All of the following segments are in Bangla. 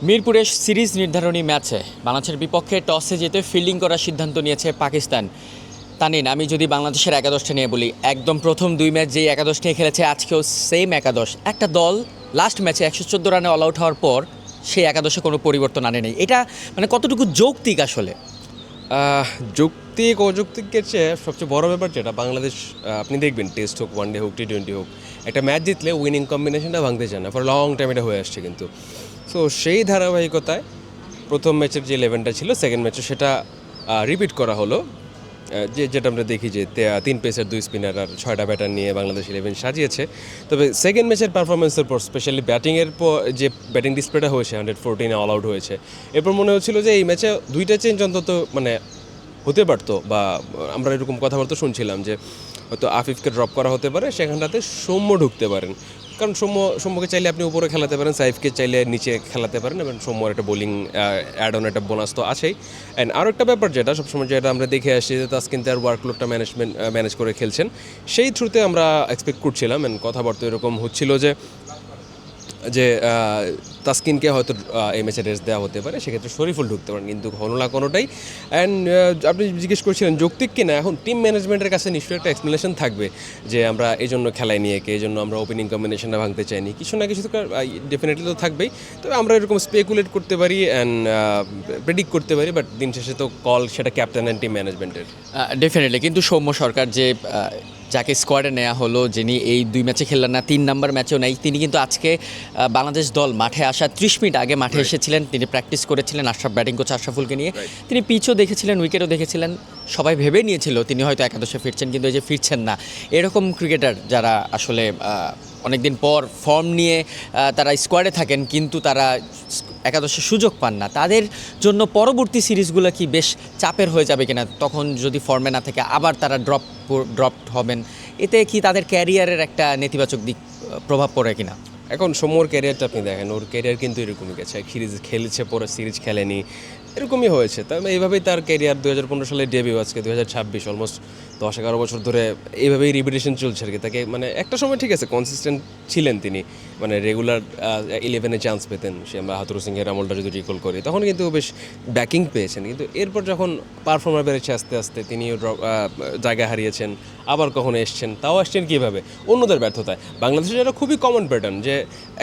মিরপুরে সিরিজ নির্ধারণী ম্যাচে বাংলাদেশের বিপক্ষে টসে জিতে ফিল্ডিং করার সিদ্ধান্ত নিয়েছে পাকিস্তান। তানিন, আমি যদি বাংলাদেশের একাদশটা নিয়ে বলি, একদম প্রথম দুই ম্যাচ যেই একাদশ নিয়ে খেলেছে আজকেও সেম একাদশ। একটা দল লাস্ট ম্যাচে 114 রানে অল আউট হওয়ার পর সেই একাদশে কোনো পরিবর্তন আনে নেই। এটা মানে কতটুকু যৌক্তিক আসলে? যৌক্তিক অযৌক্তিকের চেয়ে সবচেয়ে বড় ব্যাপার যেটা বাংলাদেশ, আপনি দেখবেন টেস্ট হোক, ওয়ানডে হোক, টি-20 হোক, একটা ম্যাচ জিতলে উইনিং কম্বিনেশনটা ভাঙতে চায় না। ফর লং টাইম এটা হয়ে আসছে কিন্তু। সো সেই ধারাবাহিকতায় প্রথম ম্যাচের যে 11টা ছিল, সেকেন্ড ম্যাচে সেটা রিপিট করা হলো। যেটা আমরা দেখি যে 3 পেসার 2 স্পিনার আর 6টা ব্যাটার নিয়ে বাংলাদেশ 11 সাজিয়েছে। তবে সেকেন্ড ম্যাচের পারফরমেন্সের পর, স্পেশালি ব্যাটিংয়ের পর যে ব্যাটিং ডিসপ্লেটা হয়েছে, 114 অল আউট হয়েছে, এরপর মনে হচ্ছিল যে এই ম্যাচে 2টা চেঞ্জ অন্তত মানে হতে পারতো, বা আমরা এরকম কথাবার্তা শুনছিলাম যে হয়তো আফিফকে ড্রপ করা হতে পারে, সেখানটাতে সৌম্য ঢুকতে পারেন। কারণ সৌম্যকে চাইলে আপনি উপরে খেলাতে পারেন, সাইফকে চাইলে নিচে খেলাতে পারেন, এবং সৌম্যর একটা বোলিং অ্যাড অন একটা বোনাস তো আছেই। অ্যান্ড আরও একটা ব্যাপার যেটা সবসময় যেটা আমরা দেখে আসছি, যে তাসকিন তার ওয়ার্কলোডটা ম্যানেজ করে খেলছেন, সেই থ্রুতে আমরা এক্সপেক্ট করছিলাম। অ্যান্ড কথাবার্তা এরকম হচ্ছিল যে তাসকিনকে হয়তো এই ম্যাচে রেস্ট দেওয়া হতে পারে, সেক্ষেত্রে শরীফুল ঢুকতে পারেন, কিন্তু হলো না কোনোটাই। অ্যান্ড আপনি জিজ্ঞেস করছিলেন যৌক্তিক কিনা, এখন টিম ম্যানেজমেন্টের কাছে নিশ্চয়ই একটা এক্সপ্লেনেশন থাকবে যে আমরা এই জন্য খেলাই নিয়ে এই জন্য আমরা ওপেনিং কম্বিনেশনটা ভাঙতে চাইনি, কিছু না কিছু তো ডেফিনেটলি তো থাকবেই। তবে আমরা এরকম স্পেকুলেট করতে পারি অ্যান্ড প্রেডিক্ট করতে পারি, বাট দিন শেষে তো কল সেটা ক্যাপ্টেন অ্যান্ড টিম ম্যানেজমেন্টের। ডেফিনেটলি, কিন্তু সৌম্য সরকার যে যাকে স্কোয়াডে নেওয়া হলো, যিনি এই দুই ম্যাচে খেললেন না, 3 নম্বর ম্যাচেও নেই, তিনি কিন্তু আজকে বাংলাদেশ দল মাঠে আসার 30 মিনিট আগে মাঠে এসেছিলেন। তিনি প্র্যাকটিস করেছিলেন আশরাফ, ব্যাটিং কোচ আশরাফুলকে নিয়ে। তিনি পিচও দেখেছিলেন, উইকেটও দেখেছিলেন। সবাই ভেবে নিয়েছিল তিনি হয়তো একাদশে ফিরছেন, কিন্তু এই যে ফিরছেন না, এরকম ক্রিকেটার যারা আসলে অনেকদিন পর ফর্ম নিয়ে তারা স্কোয়াডে থাকেন কিন্তু তারা একাদশে সুযোগ পান না, তাদের জন্য পরবর্তী সিরিজগুলো কি বেশ চাপের হয়ে যাবে কিনা? তখন যদি ফর্মে না থাকে আবার তারা ড্রপ হবেন, এতে কি তাদের ক্যারিয়ারের একটা নেতিবাচক দিক প্রভাব পড়ে কিনা? এখন সৌম্যর ক্যারিয়ারটা আপনি দেখেন, ওর ক্যারিয়ার কিন্তু এরকমই গেছে। এক সিরিজ খেলেছে, পরে সিরিজ খেলেনি, এরকমই হয়েছে। তবে এইভাবেই তার ক্যারিয়ার 2015 সালে ডেবিউ, আজকে 2026, অলমোস্ট 10-11 বছর ধরে এইভাবেই রিপিটেশন চলছে আর কি। তাকে মানে একটা সময় ঠিক আছে কনসিস্টেন্ট ছিলেন তিনি, মানে রেগুলার 11-এ চান্স পেতেন। সে আমরা হাতুরু সিংহের আমলটা যদি রিকল করি, তখন কিন্তু বেশ ব্যাকিং পেয়েছেন। কিন্তু এরপর যখন পারফর্মার বেড়েছে আস্তে আস্তে, তিনিও জায়গা হারিয়েছেন, আবার কখনো এসছেন, তাও আসছেন কীভাবে? অন্যদের ব্যর্থতায়। বাংলাদেশের এটা খুবই কমন প্যাটার্ন যে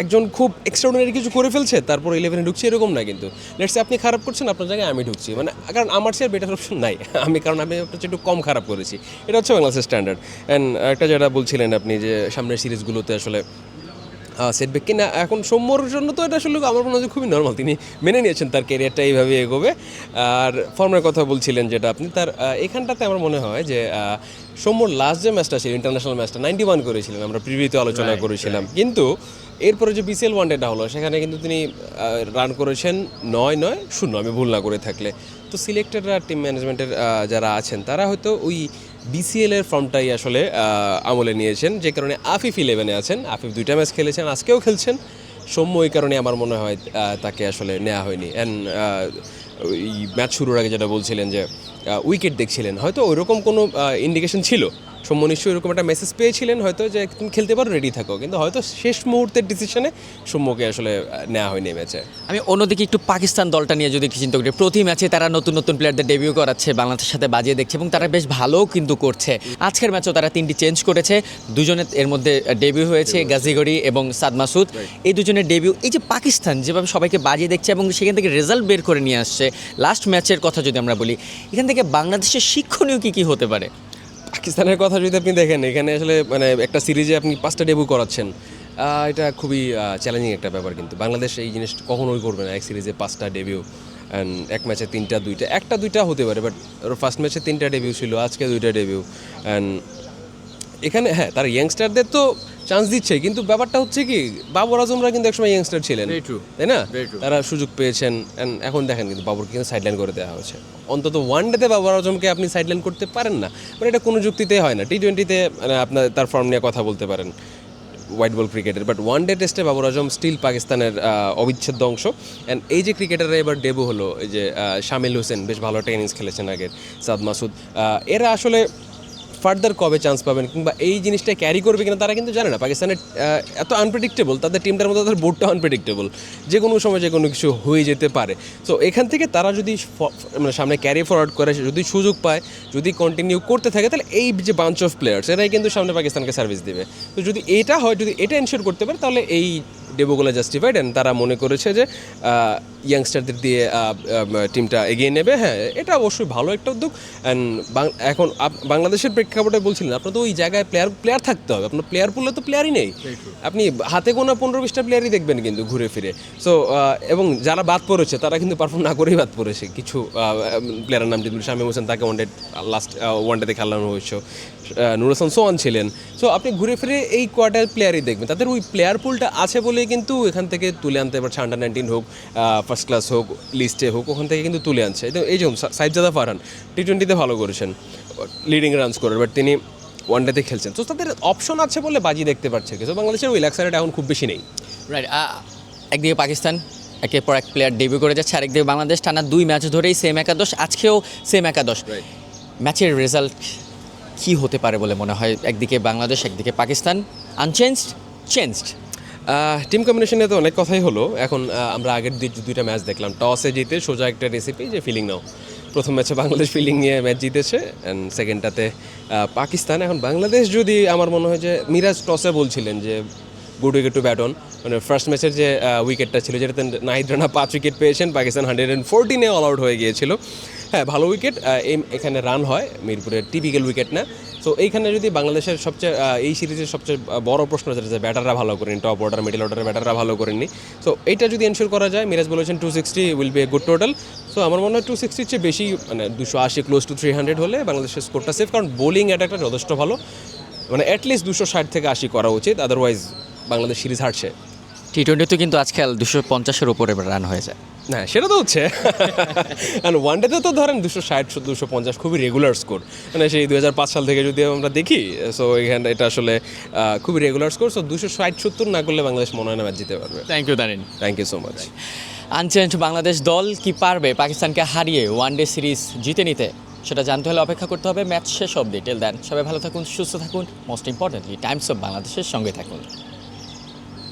একজন খুব এক্সট্রাঅর্ডিনারি কিছু করে ফেলছে, তারপর 11-এ ঢুকছে, এরকম না। কিন্তু লেটস সে আপনি খারাপ করছেন, আপনার জায়গায় আমি ঢুকছি, মানে কারণ আমার চেয়ে বেটার অপশন নাই, কারণ আমি আপনার চেয়ে একটু কম খারাপ করেছি। এটা হচ্ছে বাংলাদেশের স্ট্যান্ডার্ড। অ্যান্ড একটা যেটা বলছিলেন আপনি যে সামনের সিরিজগুলোতে আসলে সেটব্যাক কিনা, এখন সৌম্যর জন্য তো এটা আসলে আমার মনে হয় খুবই নর্মাল। তিনি মেনে নিয়েছেন তার ক্যারিয়ারটা এইভাবে এগোবে। আর ফর্মের কথা বলছিলেন যেটা আপনি, তার এখানটাতে আমার মনে হয় যে সৌম্যর লাস্ট যে ম্যাচটা ছিল, ইন্টারন্যাশনাল ম্যাচটা 91 করেছিলেন, আমরা প্রিভিউতে আলোচনা করেছিলাম। কিন্তু এরপরে যে বিসিএল ওয়ানডেটা হলো, সেখানে কিন্তু তিনি রান করেছেন 9-0, আমি ভুল না করে থাকলে। তো সিলেক্টেডরা, টিম ম্যানেজমেন্টের যারা আছেন, তারা হয়তো ওই বিসিএলের ফর্মটাই আসলে আমলে নিয়েছেন, যে কারণে আফিফ 11-এ আছেন। আফিফ 2টা ম্যাচ খেলেছেন, আজকেও খেলছেন। সৌম্য ওই কারণে আমার মনে হয় তাকে আসলে নেওয়া হয়নি। অ্যান্ড ওই ম্যাচ শুরুর আগে যেটা বলছিলেন যে উইকেট দেখছিলেন, হয়তো ওইরকম কোনো ইন্ডিকেশন ছিল। সৌম্য নিশ্চয়ই এরকম একটা মেসেজ পেয়েছিলেন হয়তো, যে তুমি খেলতে পারো, রেডি থাকো, কিন্তু হয়তো শেষ মুহূর্তের ডিসিশনে সৌম্যকে আসলে নেওয়া হয়নি ম্যাচে। আমি অন্যদিকে একটু পাকিস্তান দলটা নিয়ে যদি চিন্তা করি, প্রতি ম্যাচে তারা নতুন নতুন প্লেয়ারদের ডেবিউ করাচ্ছে, বাংলাদেশের সাথে বাজিয়ে দেখছে, এবং তারা বেশ ভালোও কিন্তু করছে। আজকের ম্যাচেও তারা 3টি চেঞ্জ করেছে, দুজনের এর মধ্যে ডেবিউ হয়েছে, গাজীগড়ি এবং সাদ মাসুদ, এই দুজনের ডেবিউ। এই যে পাকিস্তান যেভাবে সবাইকে বাজিয়ে দেখছে এবং সেখান থেকে রেজাল্ট বের করে নিয়ে আসছে, লাস্ট ম্যাচের কথা যদি আমরা বলি, এখান থেকে বাংলাদেশের শিক্ষণীয় কী হতে পারে? পাকিস্তানের কথা যদি আপনি দেখেন, এখানে আসলে মানে একটা সিরিজে আপনি 5টা ডেবিউ করাচ্ছেন, এটা খুবই চ্যালেঞ্জিং একটা ব্যাপার। কিন্তু বাংলাদেশ এই জিনিস কখনোই করবে না, এক সিরিজে 5টা ডেবিউ। অ্যান্ড এক ম্যাচে 3টা 2টা, 1টা 2টা হতে পারে, বাট ফার্স্ট ম্যাচে 3টা ডেবিউ ছিল, আজকে 2টা ডেবিউ। অ্যান্ড এখানে হ্যাঁ, তারা ইয়াংস্টারদের তো চান্স দিচ্ছে, কিন্তু ব্যাপারটা হচ্ছে কি, বাবর আজমরা কিন্তু একসময় ইয়াংস্টার ছিলেন, তাই না? তারা সুযোগ পেয়েছেন। অ্যান্ড এখন দেখেন কিন্তু বাবরকে কিন্তু সাইডলাইন করে দেওয়া হয়েছে। অন্তত ওয়ানডেতে বাবর আজমকে আপনি সাইডলাইন করতে পারেন না, মানে এটা কোনো যুক্তিতেই হয় না। টি-20তে মানে আপনার তার ফর্ম নিয়ে কথা বলতে পারেন, হোয়াইট বল ক্রিকেটের, বাট ওয়ানডে টেস্টে বাবর আজম স্টিল পাকিস্তানের অবিচ্ছেদ্য অংশ। অ্যান্ড এই যে ক্রিকেটাররা এবার ডেবু হলো, এই যে শামিল হোসেন বেশ ভালো একটা ইনিংস খেলেছেন আগের, সাদ মাসুদ, এরা আসলে ফার্দার কবে চান্স পাবেন কিংবা এই জিনিসটা ক্যারি করবে কিনা তারা কিন্তু জানে না। পাকিস্তানের এত আনপ্রেডিক্টেবল, তাদের টিমটার মধ্যে তাদের বোর্ডটা আনপ্রেডিক্টেবল, যে কোনো সময় যে কোনো কিছু হয়ে যেতে পারে। সো এখান থেকে তারা যদি মানে সামনে ক্যারি ফরওয়ার্ড করে, যদি সুযোগ পায়, যদি কন্টিনিউ করতে থাকে, তাহলে এই যে বাঞ্চ অফ প্লেয়ার্স এরাই কিন্তু সামনে পাকিস্তানকে সার্ভিস দেবে। তো যদি এটা হয়, যদি এটা এনশিওর করতে পারে, তাহলে এই ডেবোগুলো জাস্টিফাইড অ্যান্ড তারা মনে করেছে যে ইয়াংস্টারদের দিয়ে টিমটা এগিয়ে নেবে। হ্যাঁ, এটা অবশ্যই ভালো একটা উদ্যোগ। অ্যান্ড এখন বাংলাদেশের প্রেক্ষাপটে বলছিলেন, আপনার তো ওই জায়গায় প্লেয়ার থাকতে হবে। আপনার প্লেয়ার পুলে তো প্লেয়ারই নেই, আপনি হাতে গোনা 15-20টা প্লেয়ারই দেখবেন কিন্তু ঘুরে ফিরে। সো এবং যারা বাদ পড়েছে তারা কিন্তু পারফর্ম না করেই বাদ পড়েছে। কিছু প্লেয়ারের নাম যেগুলো, শামীম হোসেন, তাকে লাস্ট ওয়ানডেতে খেলানো হয়েছে, নুর হাসান সোহান ছিলেন। সো আপনি ঘুরে ফিরে এই কোয়ার্টার প্লেয়ারই দেখবেন, তাদের ওই প্লেয়ার পুলটা আছে বলেই কিন্তু এখান থেকে তুলে আনতে পারছে। আন্ডার 19 হোক, ফার্স্ট ক্লাস হোক, লিস্টে হোক, ওখান থেকে কিন্তু তুলে আনছে। এই যে সাইফজাদা ফারহান টি20তে ভালো করেছেন, লিডিং রানস করার, বাট তিনি ওয়ানডেতে খেলছেন। তো তাদের অপশন আছে বলে বাজি দেখতে পারছে কিছু। বাংলাদেশের ওই লাক্সারিটা এখন খুব বেশি নেই। রাইট, একদিকে পাকিস্তান একের পর এক প্লেয়ার ডেবিউ করে যাচ্ছে, আরেকদিকে বাংলাদেশ টানা 2 ম্যাচ ধরেই সেম একাদশ, আজকেও সেম একাদশ। ম্যাচের রেজাল্ট কি হতে পারে বলে মনে হয়? একদিকে বাংলাদেশ, একদিকে পাকিস্তান, চেঞ্জড। টিম কম্বিনেশনে তো অনেক কথাই হলো। এখন আমরা আগের দুইটা ম্যাচ দেখলাম, টসে জিতে সোজা একটা রেসিপি যে ফিলিং নাও। প্রথম ম্যাচে বাংলাদেশ ফিলিং নিয়ে ম্যাচ জিতেছে, অ্যান্ড সেকেন্ডটাতে পাকিস্তান। এখন বাংলাদেশ যদি, আমার মনে হয় যে মিরাজ টসে বলছিলেন যে good wicket to bat on, মানে ফার্স্ট ম্যাচের যে উইকেটটা ছিল, যেটাতে নাহিদ রানা 5 উইকেট পেয়েছেন, পাকিস্তান 114-এ অল আউট হয়ে গিয়েছিল। হ্যাঁ, ভালো উইকেট, এখানে রান হয়, মিরপুরের টিপিক্যাল উইকেট না। সো এইখানে যদি বাংলাদেশের সবচেয়ে এই সিরিজের সবচেয়ে বড় প্রশ্ন যেটা, যে ব্যাটাররা ভালো করেনি, টপ অর্ডার মিডল অর্ডারের ব্যাটাররা ভালো করেননি। সো এইটা যদি এনশিওর করা যায়, মিরাজ বলেছেন 260 will B a good total. So আমার মনে হয় 260-র চেয়ে বেশি, মানে 280 ক্লোজ টু 300 হলে বাংলাদেশের স্কোরটা সেফ, কারণ বোলিং অ্যাটাকটা যথেষ্ট ভালো। মানে অ্যাটলিস্ট 260 থেকে 80 করা উচিত, আদারওয়াইজ বাংলাদেশ সিরিজ হারছে। টি20তে কিন্তু আজকাল 250-এর উপরে রান হয়ে যায়। হ্যাঁ, সেটা তো হচ্ছে। আর ওয়ানডেতে তো ধরেন 260-250 খুবই রেগুলার স্কোর, মানে সেই 2005 সাল থেকে যদি আমরা দেখি। সো এখানে এটা আসলে খুবই রেগুলার স্কোর। সো 260-70 না করলে বাংলাদেশ মনে হয় না ম্যাচ জিতে পারবে। থ্যাংক ইউ দারিন। Thank you so much. Unchanged Bangladesh দল কি পারবে পাকিস্তানকে হারিয়ে ওয়ানডে সিরিজ জিতে নিতে? সেটা জানতে হলে অপেক্ষা করতে হবে ম্যাচ শেষ অবধি। টিল দেন সবাই ভালো থাকুন, সুস্থ থাকুন, মোস্ট ইম্পর্টেন্টলি টাইমস অফ বাংলাদেশের সঙ্গে থাকুন।